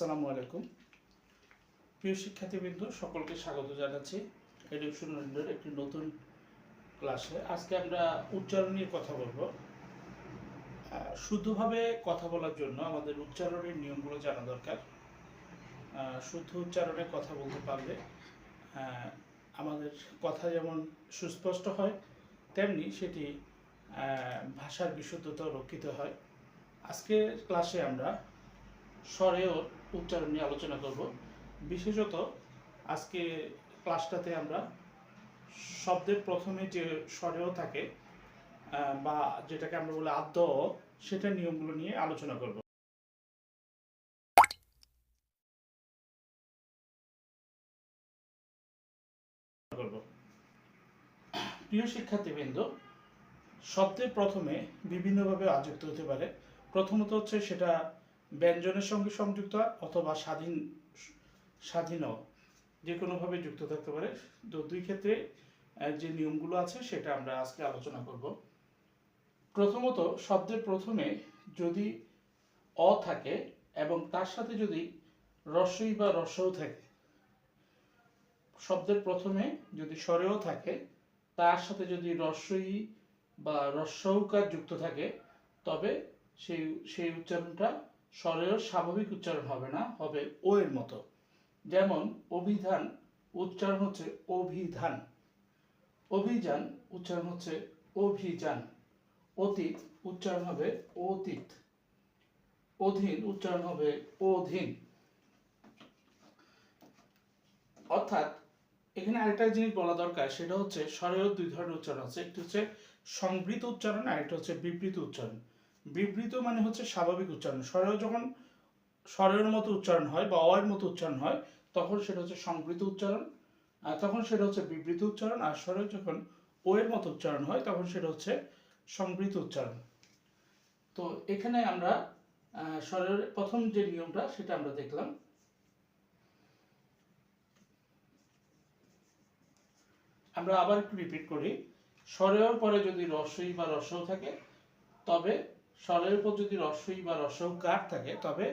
আসসালামু আলাইকুম। প্রিয় শিক্ষার্থীবৃন্দ, সকলকে স্বাগত জানাচ্ছি এডুকেশন ওরিয়েন্টেড একটি নতুন ক্লাসে। আজকে আমরা উচ্চারণ নিয়ে কথা বলবো। শুদ্ধভাবে কথা বলার জন্য আমাদের উচ্চারণের নিয়মগুলো জানা দরকার। শুদ্ধ উচ্চারণে কথা বলতে পারলে আমাদের কথা যেমন সুস্পষ্ট হয়, তেমনি সেটি ভাষার বিশুদ্ধতা রক্ষিত হয়। আজকের ক্লাসে আমরা স্বরের উচ্চারণ নিয়ে আলোচনা করব। বিশেষত আজকে ক্লাসটাতে আমরা শব্দের প্রথমে যে স্বরেও থাকে বা যেটাকে আমরা বলি আদ্য, সেটা নিয়মগুলো নিয়ে আলোচনা করব। প্রিয় শিক্ষার্থীবৃন্দ, শব্দের প্রথমে বিভিন্নভাবে আযুক্ত হতে পারে। প্রথমত হচ্ছে সেটা ব্যঞ্জনের সঙ্গে সংযুক্ত অথবা স্বাধীনও যে কোনোভাবে যুক্ত থাকতে পারে। তো দুই ক্ষেত্রে যে নিয়মগুলো আছে সেটা আমরা আজকে আলোচনা করব। প্রথমত, শব্দের প্রথমে যদি অ থাকে এবং তার সাথে যদি রস্বই বা রস্বও থাকে, শব্দের প্রথমে যদি স্বরেও থাকে তার সাথে যদি রস্বই বা রস্বউকার যুক্ত থাকে, তবে সেই উচ্চারণটা স্বরের স্বাভাবিক উচ্চারণ হবে না, হবে ও এর মতো। যেমন অভিধান উচ্চারণ হচ্ছে অভিধান, অভিযান উচ্চারণ হচ্ছে অভিযান, অতীত উচ্চারণ হবে অতীত, অধীন উচ্চারণ হবে অধীন। অর্থাৎ এখানে আরেকটা জিনিস বলা দরকার, সেটা হচ্ছে স্বরের দুই ধরনের উচ্চারণ আছে। একটি হচ্ছে সংবৃত উচ্চারণ, আর একটা হচ্ছে বিবৃত উচ্চারণ। বিবৃত মানে হচ্ছে স্বাভাবিক উচ্চারণ। স্বরেও যখন স্বরের মতো উচ্চারণ হয় বা অয়ের মতো উচ্চারণ হয়, তখন সেটা হচ্ছে সংবৃত উচ্চারণ, আর তখন সেটা হচ্ছে বিবৃত উচ্চারণ। আর স্বরের যখন ও এর মতো উচ্চারণ হয়, তখন সেটা হচ্ছে সংবৃত উচ্চারণ। তো এখানে আমরা স্বরের প্রথম যে নিয়মটা সেটা আমরা দেখলাম। আমরা আবার একটু রিপিট করি। স্বরের পরে যদি রস্বই বা রস্বও থাকে, তবে স্বরের উপর যদি রস্বই বা রস্বউকার থাকে, তবে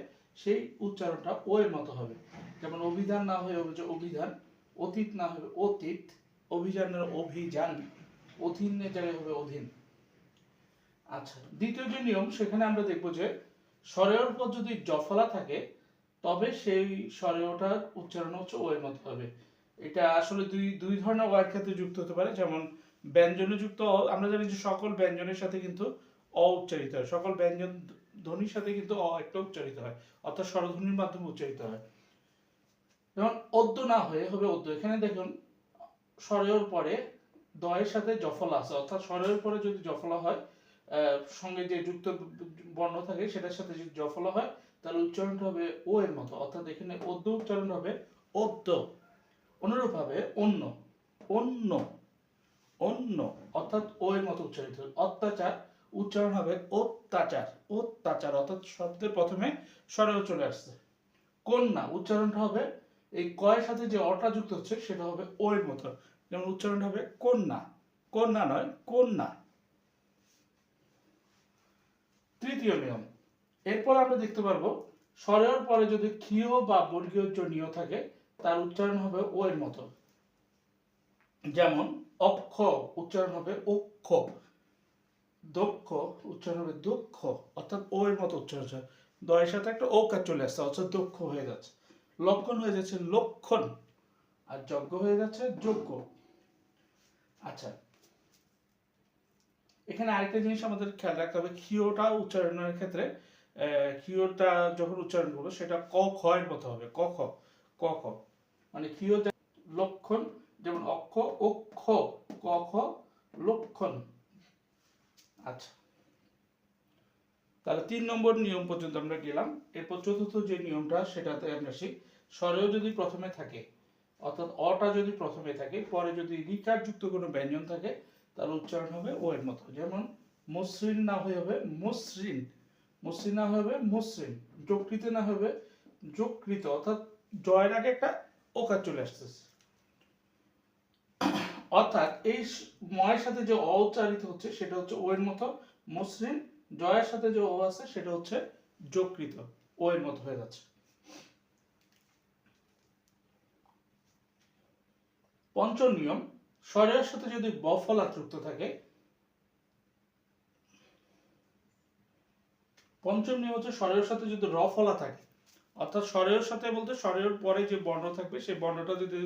সেই উচ্চারণটা ও এর মতো হবে। যেমন অভিধান না হয়ে হবে যে অভিধান, অতীত না হবে অতীত, অভিযানের অভিযান, অধীনের জায়গায় হবে অধীন। আচ্ছা, দ্বিতীয় যে নিয়ম, সেখানে আমরা দেখব যে স্বরের উপর যদি জফলা থাকে, তবে সেই স্বরেওটার উচ্চারণ হচ্ছে ও এর মতো হবে। এটা আসলে দুই ধরনের ওয়ার ক্ষেত্রে যুক্ত হতে পারে। যেমন ব্যঞ্জনে যুক্ত আমরা জানি যে সকল ব্যঞ্জনের সাথে কিন্তু অ উচ্চারিত হয়, সকল ব্যঞ্জন ধ্বনির সাথে কিন্তু অ একটা উচ্চারিত হয়, অর্থাৎ স্বরধ্বনির মাধ্যমে উচ্চারিত হয়। যেমন অদ্য না হয়ে হবে অদ্য। এখানে দেখুন স্বরের পরে দয়ের সাথে জফলা আছে, অর্থাৎ স্বরের পরে যদি জফলা হয়, সঙ্গে যে যুক্ত বর্ণ থাকে সেটার সাথে যদি জফলা হয়, তাহলে উচ্চারণটা হবে ও এর মতো, অর্থাৎ এখানে অদ্য উচ্চারণ হবে অদ্য। অনুরূপভাবে অন্য, অন্য, অন্য অর্থাৎ ও এর মতো উচ্চারিত হবে। অত্যাচার উচ্চারণ হবে অত্যাচার, অত্যাচার, অর্থাৎ শব্দের প্রথমে স্বরেও চলে আসছে। কন্যা উচ্চারণটা হবে এই কয়ের সাথে যে অটা যুক্ত হচ্ছে সেটা হবে ও এর মতো, যেমন উচ্চারণটা হবে কন্যা, কন্যা নয় কন্যা। তৃতীয় নিয়ম, এরপর আমরা দেখতে পারবো স্বরের পরে যদি ক্ষীয় বা বর্গীয় জনীয় থাকে, তার উচ্চারণ হবে ও এর মতো। যেমন অক্ষ উচ্চারণ হবে অক্ষ, দক্ষ উচ্চারণ হবে দক্ষ, অর্থাৎ ও এর মতো উচ্চারণ হচ্ছে। দয়ের সাথে একটা ওকার চলে আসছে, অর্থাৎ দক্ষ হয়ে যাচ্ছে। লক্ষণ হয়ে যাচ্ছে লক্ষণ, আর যজ্ঞ হয়ে যাচ্ছে যজ্ঞ। আচ্ছা, এখানে আরেকটা জিনিস আমাদের খেয়াল রাখতে হবে, ক্ষীয়টা উচ্চারণের ক্ষেত্রে ক্ষীয়টা যখন উচ্চারণ করবো সেটা ক খ এর মতো হবে, ক খ, ক খ মানে ক্ষীয় লক্ষণ, যেমন অক্ষ অক্ষ, ক খ লক্ষণ। আচ্ছা, তাহলে 3 নম্বর নিয়ম পর্যন্ত আমরা গেলাম। এরপর চতুর্থ যে নিয়মটা সেটাতে আমরা আসি। স্বরেও যদি প্রথমে থাকে, অর্থাৎ অটা যদি প্রথমে থাকে, পরে যদি রিকার যুক্ত কোনো ব্যঞ্জন থাকে, তার উচ্চারণ হবে ও এর মতো। যেমন মসৃণ না হয়ে হবে মসৃণ, মসৃণ না হবে মসৃণ, যকৃত না হবে যকৃত, অর্থাৎ জয়ের আগে একটা ওকার চলে আসতেছে। অর্থাৎ এই ময়ের সাথে যে অ উচ্চারিত হচ্ছে সেটা হচ্ছে ও এর মতো মসৃণ, জয়ের সাথে যে ও আছে সেটা হচ্ছে যকৃত, ও এর মতো হয়ে যাচ্ছে। পঞ্চম নিয়ম, স্বরের সাথে যদি ব ফলা যুক্ত থাকে। পঞ্চম নিয়ম হচ্ছে স্বরের সাথে যদি র ফলা থাকে, অর্থাৎ স্বরের সাথে বলতে স্বরের পরে যে বর্ণ থাকবে সেই বর্ণটা যদি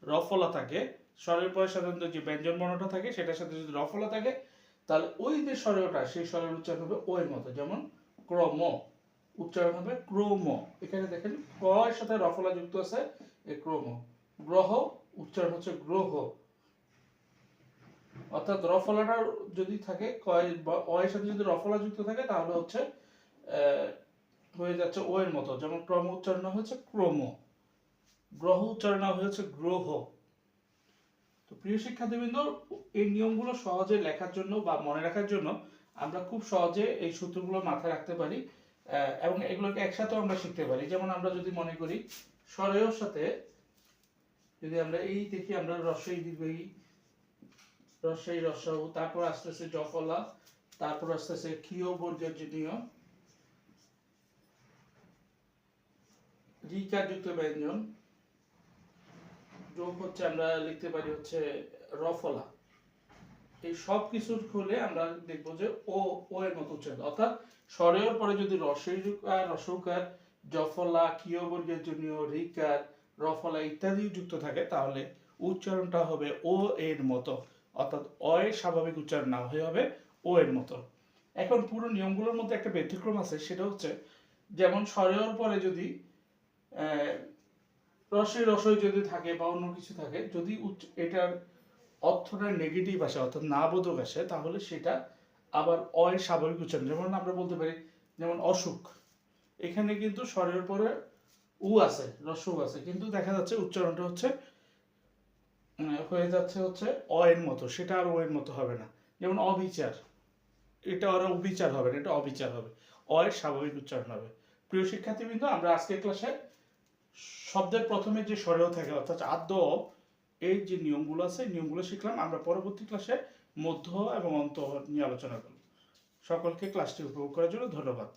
র ফলা থাকে, স্বরের পরে সাধারণত যে ব্যঞ্জন বর্ণটা থাকে সেটার সাথে যদি র ফলা থাকে, তাহলে ওই যে স্বরটা সেই স্বরের উচ্চারণ হবে ও এর মতো। যেমন ক্রম, উচ্চারণ হবে ক্রম। এখানে দেখেন ক এর সাথে র ফলা যুক্ত আছে, এই ক্রম। গ্রহ, উচ্চারণ হচ্ছে গ্রহ। অর্থাৎ র ফলাটা যদি থাকে অ এর সাথে যদি র ফলা যুক্ত থাকে তাহলে হচ্ছে হয়ে যাচ্ছে ও এর মতো। যেমন ক্রম উচ্চারণ হয়েছে ক্রম, গ্রহ উচ্চারণ হয়েছে গ্রহ। তো প্রিয় শিক্ষার্থীবৃন্দ, এই নিয়মগুলো সহজে লেখার জন্য বা মনে রাখার জন্য আমরা খুব সহজে এই সূত্রগুলো মাথায় রাখতে পারি এবং এগুলোকে একসাথেও আমরা শিখতে পারি। যেমন আমরা যদি মনে করি স্বরের সাথে যদি আমরা এই দেখি, আমরা রস্বই দীর্ঘই, রস্বই রস্বউ, তারপর আস্তে আস্তে জফলা, তারপর আস্তে আস্তে ক্ষীয় বর্গের যে নিয়ম, রিকার যুক্ত ব্যঞ্জন, যোগ হচ্ছে আমরা লিখতে পারি হচ্ছে রফলা। এই সব কিছুর খুলে আমরা দেখবো যে ও ও এর মতো উচ্চারণ। অর্থাৎ স্বরের পরে যদি রসৌকার, জফলা, ক্ষীয় বর্গের জন্য রিকার, রফলা ইত্যাদি যুক্ত থাকে তাহলে উচ্চারণটা হবে ও এর মতো। অর্থাৎ অ এর স্বাভাবিক উচ্চারণ না হয়ে হবে ও এর মতো। এখন পুরো নিয়মগুলোর মধ্যে একটা ব্যতিক্রম আছে, সেটা হচ্ছে যেমন স্বরের পরে যদি রসই যদি থাকে বা অন্য কিছু থাকে, যদি এটার অর্থটা নেগেটিভ আসে অর্থাৎ না বোধক আসে, তাহলে সেটা আবার অ এর স্বাভাবিক উচ্চারণ। যেমন আমরা বলতে পারি যেমন অসুখ, এখানে কিন্তু স্বরের পরে উ আছে, রস্য আছে, কিন্তু দেখা যাচ্ছে উচ্চারণটা হচ্ছে হয়ে যাচ্ছে হচ্ছে অ এর মতো, সেটা আর ও এর মতো হবে না। যেমন অবিচার, এটা আর অবিচার হবে না, এটা অবিচার হবে, অ এর স্বাভাবিক উচ্চারণ হবে। প্রিয় শিক্ষার্থীবৃন্দ, আমরা আজকের ক্লাসে শব্দের প্রথমে যে স্বরেও থাকে অর্থাৎ আদ্য, এই যে নিয়মগুলো আছে নিয়মগুলো শিখলাম। আমরা পরবর্তী ক্লাসে মধ্য এবং অন্ত নিয়ে আলোচনা করব। সকলকে ক্লাসটি উপভোগ করার জন্য ধন্যবাদ।